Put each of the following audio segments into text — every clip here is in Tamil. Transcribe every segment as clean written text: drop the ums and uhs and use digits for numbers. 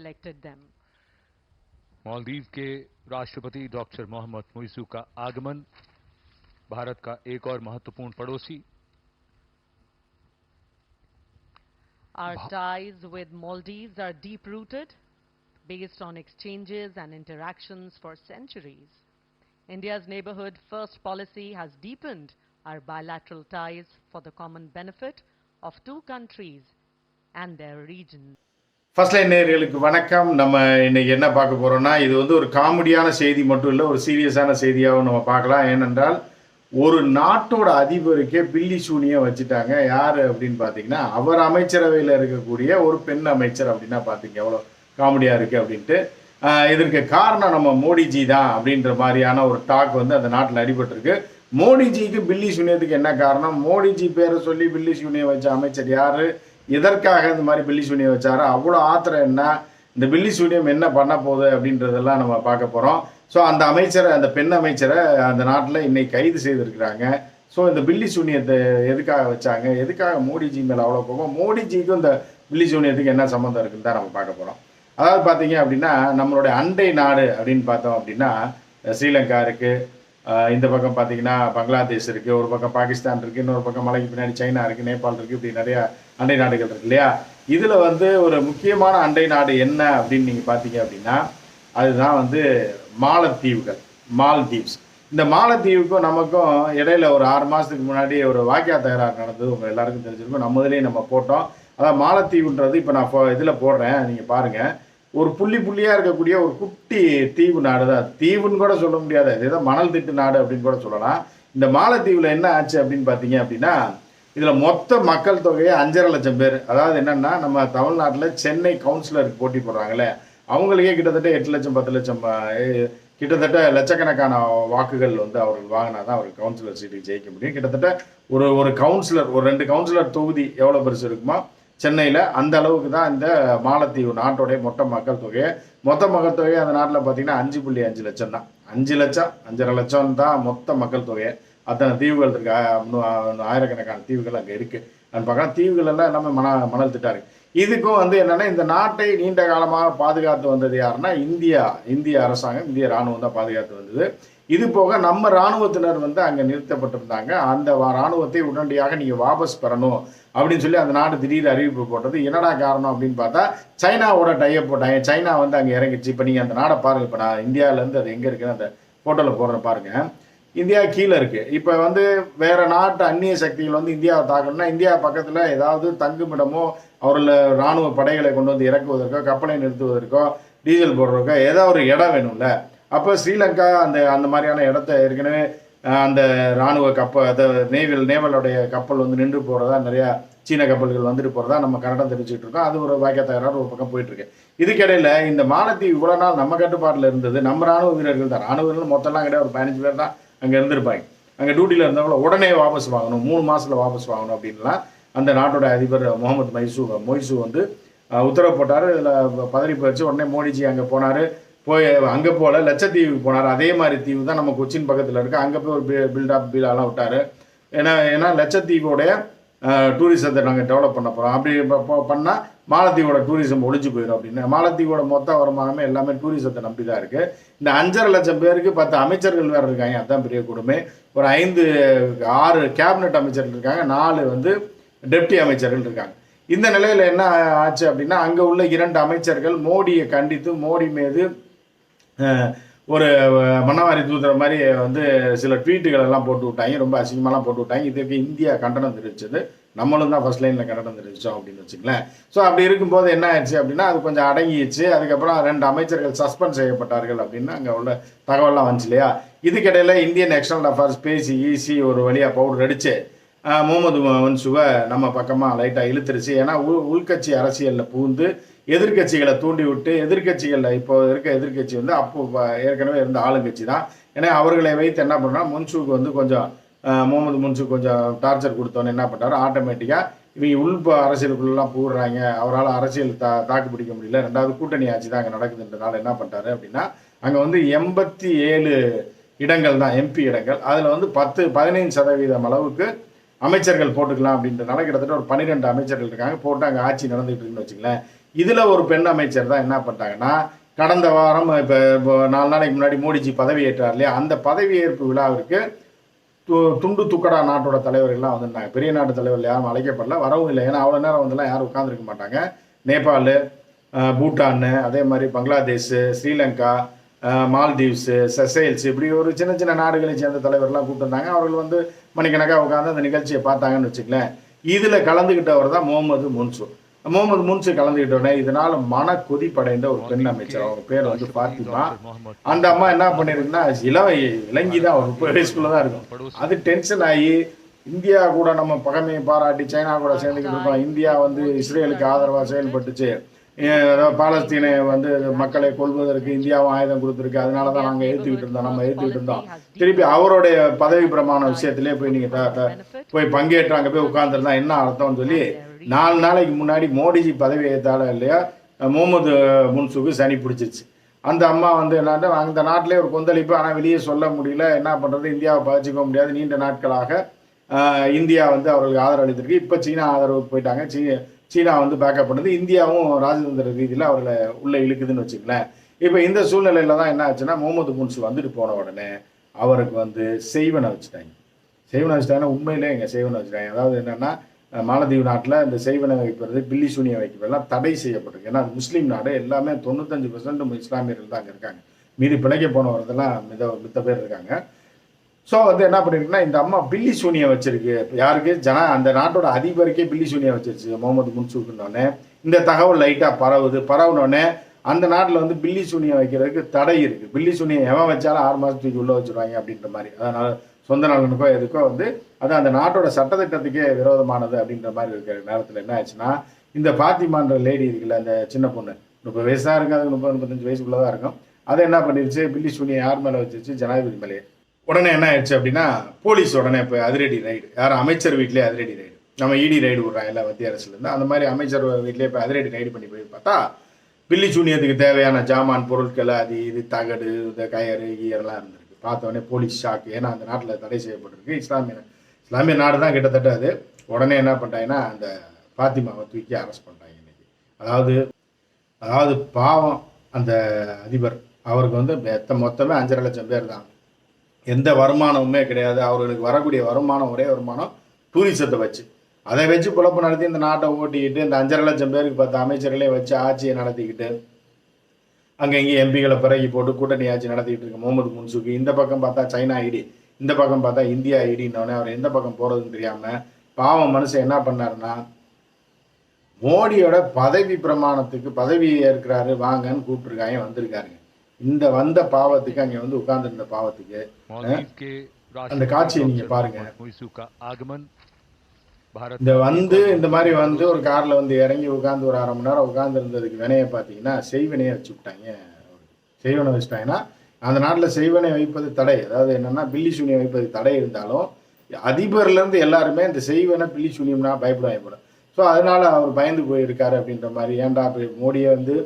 elected them. मालदीव के राष्ट्रपति डॉक्टर मोहम्मद मुइज़ू का आगमन, भारत का एक और महत्वपूर्ण पड़ोसी। Our ties with Maldives are deep-rooted, based on exchanges and interactions for centuries. India's neighborhood first policy has deepened our bilateral ties for the common benefit of two countries and their regions. First line நேயர்களுக்கு வணக்கம். நம்ம இன்னைக்கு என்ன பார்க்க போறோம்னா, இது ஒரு காமெடியான செய்தி மட்டும் இல்லை, ஒரு சீரியஸான செய்தியாகவும் நம்ம பார்க்கலாம். ஏனென்றால் ஒரு நாட்டோட அதிபருக்கே பில்லி சூனியம் வச்சுட்டாங்க. யார் அப்படின்னு பார்த்தீங்கன்னா, அவர் அமைச்சரவையில் இருக்கக்கூடிய ஒரு பெண் அமைச்சர். அப்படின்னா பார்த்தீங்க எவ்வளோ காமெடியாக இருக்குது அப்படின்ட்டு. இதற்கு காரணம் நம்ம மோடிஜி தான் அப்படின்ற மாதிரியான ஒரு டாக் அந்த நாட்டில் அடிபட்டிருக்கு. மோடிஜிக்கு பில்லி சூனியத்துக்கு என்ன காரணம்? மோடிஜி பேரை சொல்லி பில்லி சூனியம் வச்ச அமைச்சர் யார்? எதற்காக இந்த மாதிரி பில்லி சூனியம் வச்சாரோ? அவ்வளோ ஆத்திரம் என்ன? இந்த பில்லி சூனியம் என்ன பண்ண போகுது அப்படின்றதெல்லாம் நம்ம பார்க்க போகிறோம். ஸோ அந்த அமைச்சரை, அந்த பெண் அமைச்சரை அந்த நாட்டில் இன்னைக்கு கைது செய்திருக்கிறாங்க. ஸோ இந்த பில்லி சூனியத்தை எதுக்காக வச்சாங்க? எதுக்காக மோடிஜி மேலே அவ்வளோ கோபம்? மோடிஜிக்கும் இந்த பில்லி சூனியத்துக்கு என்ன சம்மந்தம் இருக்குன்னு தான் நம்ம பார்க்க போகிறோம். அதாவது பார்த்தீங்க அப்படின்னா, நம்மளுடைய அண்டை நாடு அப்படின்னு பார்த்தோம் அப்படின்னா ஸ்ரீலங்கா இருக்குது, இந்த பக்கம் பார்த்தீங்கன்னா பங்களாதேஷ் இருக்குது, ஒரு பக்கம் பாகிஸ்தான் இருக்குது, இன்னொரு பக்கம் மலைக்கு பின்னாடி சைனா இருக்குது, நேபாள் இருக்குது, இப்படி நிறையா அண்டை நாடுகள் இருக்கு இல்லையா? இதில் ஒரு முக்கியமான அண்டை நாடு என்ன அப்படின்னு நீங்கள் பார்த்தீங்க அப்படின்னா, அதுதான் மாலத்தீவுகள், மால்தீவ்ஸ். இந்த மாலத்தீவுக்கும் நமக்கும் இடையில ஒரு 6 மாதத்துக்கு முன்னாடி ஒரு வாக்கியா தகராறு நடந்தது. உங்கள் எல்லாருக்கும் தெரிஞ்சிருக்கும். நம்ம இதிலேயே நம்ம போட்டோம். அதாவது மாலத்தீவுன்றது இப்போ நான் இதில் போடுறேன், நீங்கள் பாருங்கள். ஒரு புள்ளி புள்ளியாக இருக்கக்கூடிய ஒரு குட்டி தீவு நாடு தான். தீவுன்னு கூட சொல்ல முடியாது, அது ஏதோ மணல் திட்டு நாடு அப்படின்னு கூட சொல்லலாம். இந்த மாலத்தீவில் என்ன ஆச்சு அப்படின்னு பார்த்தீங்க அப்படின்னா, இதில் மொத்த மக்கள் தொகையை 5.5 லட்சம் பேர். அதாவது என்னென்னா, நம்ம தமிழ்நாட்டில் சென்னை கவுன்சிலருக்கு போட்டி போடுறாங்களே, அவங்களுக்கே கிட்டத்தட்ட 8 லட்சம் 10 லட்சம் கிட்டத்தட்ட லட்சக்கணக்கான வாக்குகள் அவர்கள் வாங்கினா தான் அவர்கள் கவுன்சிலர் சீட்டுக்கு ஜெயிக்க முடியும். கிட்டத்தட்ட ஒரு கவுன்சிலர், ஒரு 2 கவுன்சிலர் தொகுதி எவ்வளோ பெருசு இருக்குமா சென்னையில், அந்த அளவுக்கு தான் இந்த மாலத்தீவு நாட்டோடைய மொத்த மக்கள் தொகையை. மொத்த மக்கள் தொகையை அந்த நாட்டில் பார்த்தீங்கன்னா 5.5 லட்சம் தான். 5 லட்சம் 5.5 லட்சம் தான் மொத்த மக்கள் தொகையை. அத்தனை தீவுகள் இருக்கு, ஆயிரக்கணக்கான தீவுகள் அங்கே இருக்குது. நான் பார்க்கலாம், தீவுகள் எல்லாம் எல்லாமே மணல் திட்டா இருக்கு. இதுக்கும் என்னென்னா, இந்த நாட்டை நீண்ட காலமாக பாதுகாத்து வந்தது யாருன்னா இந்திய அரசாங்கம், இந்திய இராணுவம் தான் பாதுகாத்து வந்தது. இது போக நம்ம இராணுவத்தினர் அங்கே நிறுத்தப்பட்டிருந்தாங்க. அந்த இராணுவத்தை உடனடியாக நீங்கள் வாபஸ் பெறணும் அப்படின்னு சொல்லி அந்த நாடு திடீர் அறிவிப்பு போட்டது. என்னடா காரணம் அப்படின்னு பார்த்தா, சைனாவோட டைப் போட்டாங்க. சைனா அங்கே இறங்கிச்சு. இப்போ நீங்கள் அந்த நாடை பாருங்கள். இப்போ நான் இந்தியாவிலேருந்து அது எங்கே இருக்குன்னு அந்த ஃபோட்டோவில் போடுற பாருங்கள். இந்தியா கீழே இருக்குது. இப்போ வேறு நாட்டு அந்நிய சக்திகள் இந்தியாவை தாக்கணும்னா, இந்தியா பக்கத்தில் ஏதாவது தங்குமிடமோ அவர்கள் இராணுவ படைகளை கொண்டு இறக்குவதற்கோ, கப்பலை நிறுத்துவதற்கோ, டீசல் போடுறதுக்கோ ஏதாவது ஒரு இடம் வேணும்ல. அப்போ ஸ்ரீலங்கா அந்த மாதிரியான இடத்த ஏற்கனவே அந்த இராணுவ கப்பல், நேவலுடைய கப்பல் நின்று போகிறதா, நிறையா சீன கப்பல்கள் போகிறதா நம்ம கன்னடம் தெரிவிச்சுட்டு இருக்கோம். அது ஒரு வாக்கிய தகராறு ஒரு பக்கம் போயிட்டுருக்கு. இதுக்கிடையில் இந்த மாலத்தீவு இவ்வளோ நாள் நம்ம கட்டுப்பாட்டில் இருந்தது. நம்ம இராணுவ வீரர்கள் தான். இராணுவ வீரர்கள் மொத்தம்லாம் கிடையாது, ஒரு 15 பேர் தான் அங்கே இருந்திருப்பாங்க. அங்கே டியூட்டியில் இருந்தவங்கள உடனே வாபஸ் வாங்கணும், 3 மாதத்தில் வாபஸ் வாங்கணும் அப்படின்லாம் அந்த நாட்டோட அதிபர் முகமது மொய்சு உத்தரவு போட்டார். இதில் பதறி போயிடுச்சு. உடனே மோடிஜி அங்கே போனார். அங்கே போல லட்சத்தீவுக்கு போனார். அதே மாதிரி தீவு தான் நம்ம கொச்சின் பக்கத்தில் இருக்குது. அங்கே போய் ஒரு பில்டெல்லாம் விட்டார். ஏன்னா லட்சத்தீவோடைய டூரிசத்தை நாங்கள் டெவலப் பண்ண போகிறோம். அப்படி பண்ணால் மாலத்தீவோட டூரிசம் ஒழிஞ்சு போயிடும் அப்படின்னு. மாலத்தீவோட மொத்த வருமானமே எல்லாமே டூரிசத்தை நம்பி தான் இருக்குது. இந்த 5.5 லட்சம் பேருக்கு 10 அமைச்சர்கள் வேறு இருக்காங்க. அதுதான் பெரிய கொடுமை. ஒரு 5-6 கேபினட் அமைச்சர்கள் இருக்காங்க, 4 டெப்டி அமைச்சர்கள் இருக்காங்க. இந்த நிலையில் என்ன ஆச்சு அப்படின்னா, அங்கே உள்ள 2 அமைச்சர்கள் மோடியை கண்டித்து மோடி மீது ஒரு மன்னவாரி தூத்துற மாதிரி சில ட்வீட்டுகள் எல்லாம் போட்டு விட்டாங்க. ரொம்ப அசிங்கமாலாம் போட்டு விட்டாங்க. இதுக்கு இந்தியா கண்டனம் தெரிவிச்சது. நம்மளும் தான் ஃபர்ஸ்ட் லைனில் கண்டனம் தெரிவித்தோம் அப்படின்னு வச்சுங்களேன். ஸோ அப்படி இருக்கும்போது என்ன ஆயிடுச்சு அப்படின்னா, அது கொஞ்சம் அடங்கிடுச்சு. அதுக்கப்புறம் 2 அமைச்சர்கள் சஸ்பெண்ட் செய்யப்பட்டார்கள் அப்படின்னு அங்கே உள்ள தகவல்லாம் வந்துச்சு இல்லையா? இதுக்கிடையில் இந்தியன் எக்ஸ்டர்னல் அஃபேர்ஸ் பேசி ஒரு வழியாக பவுடர் அடித்து முகமது மன்சூவை நம்ம பக்கமாக லைட்டாக இழுத்துருச்சு. ஏன்னா உள்கட்சி அரசியலில் புகுந்து எதிர்கட்சிகளை தூண்டி விட்டு, எதிர்கட்சிகளில் இப்போ இருக்க எதிர்கட்சி அப்போ ஏற்கனவே இருந்த ஆளுங்கட்சி தான். ஏன்னா அவர்களை வைத்து என்ன பண்ணுறா, முன்சூக்கு கொஞ்சம் முகமது முன்சூ கொஞ்சம் டார்ச்சர் கொடுத்தோன்னு என்ன பண்ணுறாரு, ஆட்டோமேட்டிக்காக இவங்க உள் அரசியலுக்குள்ளெல்லாம் போடுறாங்க, அவரால் அரசியல் தாக்கு பிடிக்க முடியல, 2வது கூட்டணி ஆட்சி தான் அங்கே நடக்குதுன்றனால என்ன பண்ணிட்டாரு அப்படின்னா, அங்கே 87 இடங்கள் தான் எம்பி இடங்கள். அதில் 15% அளவுக்கு அமைச்சர்கள் போட்டுக்கலாம் அப்படின்றனால கிட்டத்தட்ட ஒரு 12 அமைச்சர்கள் இருக்காங்க. போட்டு அங்கே ஆட்சி நடந்துகிட்டு இருக்குன்னு வச்சுங்களேன். இதில் ஒரு பெண் அமைச்சர் தான் என்ன பண்ணிட்டாங்கன்னா, கடந்த வாரம் இப்போ 4 நாளைக்கு முன்னாடி மோடிஜி பதவி ஏற்றார் இல்லையா, அந்த பதவியேற்பு விழாவிற்கு துண்டு துக்கடா நாட்டோட தலைவர்கள்லாம் வந்திருந்தாங்க. பெரிய நாட்டு தலைவர்கள் யாரும் அழைக்கப்படல, வரவும் இல்லை. ஏன்னா அவ்வளோ நேரம் வந்துலாம் யாரும் உட்காந்துருக்க மாட்டாங்க. நேபாள், பூட்டான், அதே மாதிரி பங்களாதேஷ், ஸ்ரீலங்கா, மால்தீவ்ஸு, செசைல்ஸ், இப்படி ஒரு சின்ன சின்ன நாடுகளை சேர்ந்த தலைவர்லாம் கூப்பிட்டுருந்தாங்க. அவர்கள் வந்து மணிக்கணக்காக உட்காந்து அந்த நிகழ்ச்சியை பார்த்தாங்கன்னு வச்சுக்கலேன். இதில் கலந்துக்கிட்டவர் தான் முகமது முன்சு கலந்துக்கிட்டோடனே இதனால் மன கொதிப்படைந்த ஒரு பெண் அமைச்சர், அவங்க பேர் வந்து பாத்திமா. அந்த அம்மா என்ன பண்ணிருக்குன்னா, இளங்கி தான், ஒரு 30 வயசுக்குள்ள தான் இருக்கும். அது டென்ஷன் ஆகி இந்தியா கூட நம்ம பகைமையை பாராட்டி சைனா கூட சேர்ந்துக்கிட்டு இருக்கோம், இந்தியா வந்து இஸ்ரேலுக்கு ஆதரவாக செயல்பட்டுச்சு, பாலஸ்தீனை வந்து மக்களை கொள்வதற்கு இந்தியாவும் ஆயுதம் கொடுத்துருக்கு, அதனால தான் நாங்கள் நம்ம ஏற்றுக்கிட்டு இருந்தோம். திருப்பி அவருடைய பதவி பிரமாண விஷயத்திலே போய் நீங்கள் போய் பங்கேற்றாங்க, போய் உட்கார்ந்துருந்தா என்ன அர்த்தம்னு சொல்லி 4 நாளைக்கு முன்னாடி மோடிஜி பதவி ஏற்றால இல்லையா, முகமது முன்சுக்கு சனி பிடிச்சிச்சு. அந்த அம்மா வந்து என்னன்னா, அந்த நாட்டிலே ஒரு கொந்தளிப்பு, ஆனால் வெளியே சொல்ல முடியல, என்ன பண்ணுறது, இந்தியாவை பகிச்சிக்க முடியாது. நீண்ட நாட்களாக இந்தியா வந்து அவர்களுக்கு ஆதரவு அளித்திருக்கு. இப்போ சீனா ஆதரவு போயிட்டாங்க, சீனா வந்து பேக்கப் பண்ணுது, இந்தியாவும் ராஜதந்திர ரீதியில் அவர்களை உள்ளே இழுக்குதுன்னு வச்சுக்கலேன். இப்போ இந்த சூழ்நிலையில் தான் என்ன ஆச்சுன்னா, முகமது முன்சு வந்துட்டு போன உடனே அவருக்கு வந்து செய்வனை வச்சுட்டாங்கன்னா உண்மையிலே எங்கள் செய்வனை வச்சுட்டாங்க. அதாவது என்னென்னா, மாலத்தீவு நாட்டில் இந்த செய்வனை வைக்கிறது, பில்லி சூனியம் வைக்கிறதெல்லாம் தடை செய்யப்பட்டிருக்கு. ஏன்னா அது முஸ்லீம் நாடு, எல்லாமே 95% இஸ்லாமியர்கள் தான் அங்கே இருக்காங்க. மீதி பிழைக்க போனவர்களெல்லாம் மித்த பேர் இருக்காங்க. ஸோ வந்து என்ன பண்ணிருக்குன்னா, இந்த அம்மா பில்லி சூனியம் வச்சிருக்கு. யாருக்கு? அந்த நாட்டோட அதிபருக்கே பில்லி சூனியம் வச்சிருச்சு முகமது முன்சுக்குன்னொடனே இந்த தகவல் லைட்டாக பரவுனோடனே அந்த நாட்டில் வந்து பில்லி சூனியம் வைக்கிறதுக்கு தடை இருக்குது. பில்லி சூனியம் எவன் வச்சாலும் 6 மாதத்துக்கு உள்ளே வச்சுருவாங்க அப்படின்ற மாதிரி. அதனால் சொந்த நலனுக்கோ எதுக்கோ வந்து அது அந்த நாட்டோட சட்டத்திட்டத்துக்கே விரோதமானது அப்படின்ற மாதிரி இருக்கிற நேரத்தில் என்ன ஆச்சுன்னா, இந்த பாத்திமான்ற லேடி இருக்குல்ல, அந்த சின்ன பொண்ணு 30 வயசாக இருக்கும், அது 30-35 வயசுக்குள்ளே தான் இருக்கும். அதை என்ன பண்ணிருச்சு, பில்லி சூனியம் யார் மேலே வச்சிருச்சு? ஜனாதிபதி மேலே. உடனே என்ன ஆயிடுச்சு அப்படின்னா, போலீஸ் உடனே இப்போ அதிரடி ரைடு, யாரும் அமைச்சர் வீட்டிலே அதிரடி ரைடு, நம்ம இடி ரைடு விடுறாங்க இல்லை மத்திய அரசுலேருந்து, அந்த மாதிரி அமைச்சர் வீட்டிலே இப்போ அதிரடி ரைடு பண்ணி போய் பார்த்தா, பில்லி சூனியத்துக்கு தேவையான ஜாமான் பொருட்கள், அது இது தகடு, இந்த கயறு கீரெல்லாம் இருந்திருக்கு. பார்த்தோடனே போலீஸ் ஷாக்கு. ஏன்னா அந்த நாட்டில் தடை செய்யப்பட்டிருக்கு, இஸ்லாமிய நாடு தான் கிட்டத்தட்ட அது. உடனே என்ன பண்ணிட்டாங்கன்னா, அந்த பாத்திமாவை தூக்கி அரெஸ்ட் பண்ணிட்டாங்க இன்னைக்கு. அதாவது பாவம் அந்த அதிபர், அவருக்கு வந்து மொத்தமே 5.5 லட்சம் பேர் தான், எந்த வருமானமுமே கிடையாது. அவர்களுக்கு வரக்கூடிய வருமானம், ஒரே வருமானம் டூரிசத்தை வச்சு, அதை வச்சு குழப்பம் நடத்தி இந்த நாட்டை ஓட்டிக்கிட்டு, இந்த 5.5 லட்சம் பேருக்கு 10 அமைச்சர்களே வச்சு ஆட்சியை நடத்திக்கிட்டு, அங்கே இங்கே எம்பிகளை பிறகி போட்டு கூட்டணி ஆட்சி நடத்திக்கிட்டு இருக்க முகமது முன்சுக்கு, இந்த பக்கம் பார்த்தா சைனா ஐடி, இந்த பக்கம் பார்த்தா இந்தியா ஐடின்னொடனே அவர் எந்த பக்கம் போகிறதுன்னு தெரியாமல் பாவம் மனுஷன் என்ன பண்ணாருன்னா, மோடியோட பதவி பிரமாணத்துக்கு பதவி ஏற்கிறாரு வாங்கன்னு கூப்பிட்டுருக்காங்க, வந்திருக்காருங்க. இந்த வந்த பாவத்துக்கு, அங்கே வந்து உட்கார்ந்துருந்த பாவத்துக்கு அந்த காட்சியை நீங்க பாருங்க. இந்த இந்த மாதிரி வந்து ஒரு கார்ல வந்து இறங்கி உட்கார்ந்து ஒரு 1/2 மணி நேரம் உட்கார்ந்து இருந்ததுக்கு வினையை பார்த்தீங்கன்னா, செய்வனையை வச்சு விட்டாங்க. செய்வனை வச்சுட்டாங்கன்னா, அந்த நாட்டில் செய்வனை வைப்பது தடை. அதாவது என்னன்னா, பில்லி சூனியம் வைப்பது தடை இருந்தாலும் அதிபர்லேருந்து எல்லாருமே இந்த செய்வனை பில்லி சூனியம்னா பயப்படும். ஸோ அதனால அவர் பயந்து போயிருக்காரு அப்படின்ற மாதிரி. ஏன்டா மோடியை வந்து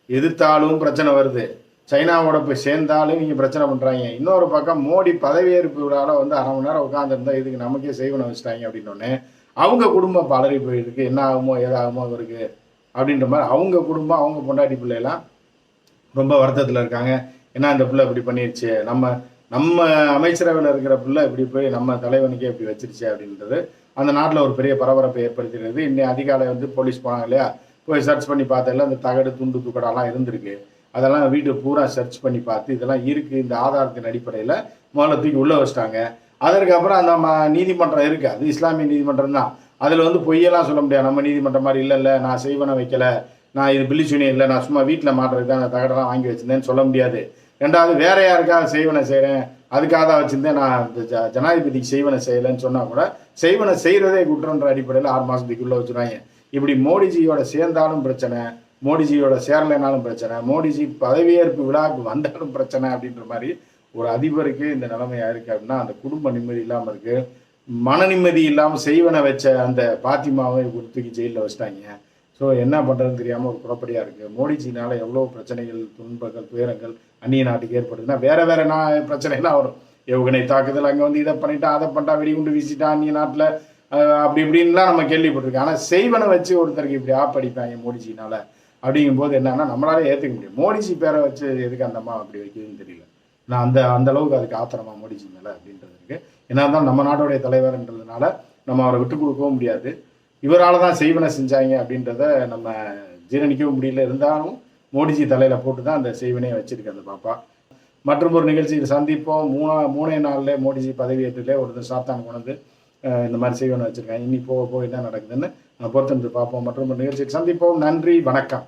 எதிர்த்தாலும் பிரச்சனை வருது, சைனாவோட போய் சேர்ந்தாலும் இங்கே பிரச்சனை பண்ணுறாங்க. இன்னொரு பக்கம் மோடி பதவியேற்பு விழாவில் வந்து 1/2 மணி நேரம் உட்காந்துருந்தா இதுக்கு நமக்கே செய்வனை வச்சுட்டாங்க அப்படின்னோடனே அவங்க குடும்பம் பலரி போயிருக்கு. என்ன ஆகுமோ ஏதாகுமோ அவருக்கு அப்படின்ற மாதிரி அவங்க குடும்பம், அவங்க பொண்டாட்டி பிள்ளைலாம் ரொம்ப வருத்தத்தில் இருக்காங்க. ஏன்னா அந்த பிள்ளை இப்படி பண்ணிடுச்சு, நம்ம அமைச்சரவையில் இருக்கிற பிள்ளை இப்படி போய் நம்ம தலைவனுக்கே இப்படி வச்சிருச்சு அப்படின்றது அந்த நாட்டில் ஒரு பெரிய பரபரப்பை ஏற்படுத்திடுறது. இன்னும் அதிகாலை வந்து போலீஸ் போனாங்க இல்லையா, போய் சர்ச் பண்ணி பார்த்ததில்ல அந்த தகடு துண்டு துக்கடாலாம் இருந்திருக்கு. அதெல்லாம் வீட்டு பூரா சர்ச் பண்ணி பார்த்து இதெல்லாம் இருக்குது, இந்த ஆதாரத்தின் அடிப்படையில் முதல்ல தூக்கி உள்ளே வச்சிட்டாங்க. அதற்கப்புறம் அந்த நீதிமன்றம் இருக்குது, அது இஸ்லாமிய நீதிமன்றம் தான். அதில் வந்து பொய்யெல்லாம் சொல்ல முடியாது. நம்ம நீதிமன்றம் மாதிரி இல்லை நான் செய்வனை வைக்கலை, நான் இது பில்லி சூனியம் இல்லை, நான் சும்மா வீட்டில் மாட்டுறதுக்கு தான் அந்த தகடெல்லாம் வாங்கி வச்சிருந்தேன்னு சொல்ல முடியாது. ரெண்டாவது வேற யாருக்காக செய்வனை செய்கிறேன், அதுக்காக தான் வச்சுருந்தேன், நான் ஜனாதிபதிக்கு செய்வனை செய்யலைன்னு சொன்னால் கூட செய்வனை செய்கிறதே குற்றன்ற அடிப்படையில் 6 மாதத்துக்கு உள்ளே வச்சுருவாங்க. இப்படி மோடிஜியோட சேர்ந்தாலும் பிரச்சனை, மோடிஜியோட சேரலைனாலும் பிரச்சனை, மோடிஜி பதவியேற்பு விழாவுக்கு வந்தாலும் பிரச்சனை அப்படின்ற மாதிரி ஒரு அதிபருக்கு இந்த நிலைமையாக இருக்குது. அப்படின்னா அந்த குடும்ப நிம்மதி இல்லாமல் இருக்குது, மன நிம்மதி இல்லாமல் செய்வனை வச்ச அந்த பாத்திமாவை தூக்கி ஜெயிலில் வச்சிட்டாங்க. ஸோ என்ன பண்ணுறதுன்னு தெரியாமல் ஒரு குழப்படியாக இருக்குது. மோடிஜினால் எவ்வளோ பிரச்சனைகள், துன்பங்கள், துயரங்கள் அந்நிய நாட்டுக்கு ஏற்படுதுன்னா வேறு பிரச்சனைலாம் வரும். ஏவுகணை தாக்குதல், அங்கே வந்து இதை பண்ணிட்டான், அதை பண்ணிட்டா, வெடிகுண்டு வீசிட்டான் அந்நிய நாட்டில், அப்படி இப்படின்லாம் நம்ம கேள்விப்பட்டிருக்கோம். ஆனால் செய்வனை வச்சு ஒருத்தருக்கு இப்படி ஆப்படிப்பாங்க மோடிஜினால் அப்படிங்கும்போது என்னன்னா நம்மளாலே ஏற்றுக்க முடியும். மோடிஜி பேரை வச்சு எதுக்கு அந்த அம்மா அப்படி வைக்கிறதுன்னு தெரியல. நான் அந்த அளவுக்கு அதுக்கு ஆத்திரமா மோடிஜி மேலே அப்படின்றது இருக்கு. ஏன்னா தான் நம்ம நாட்டுடைய தலைவர்ன்றதுனால நம்ம அவரை விட்டு கொடுக்கவும் முடியாது. இவரால் தான் செய்வனை செஞ்சாங்க அப்படின்றத நம்ம ஜீரணிக்கவும் முடியல. இருந்தாலும் மோடிஜி தலையில் போட்டு தான் அந்த செய்வனையை வச்சிருக்கு அந்த பாப்பா. மற்றும் ஒரு நிகழ்ச்சியில் சந்திப்போம். மூணே நாளில் மோடிஜி பதவியேற்றிலே ஒருத்தர் சாத்தான் கொண்டு இந்த மாதிரி செய்வனை வச்சுருக்காங்க. இனி போக என்ன நடக்குதுன்னு பொறுத்திருந்து பார்ப்போம். மற்றும் ஒரு நிகழ்ச்சியில் சந்திப்போம். நன்றி, வணக்கம்.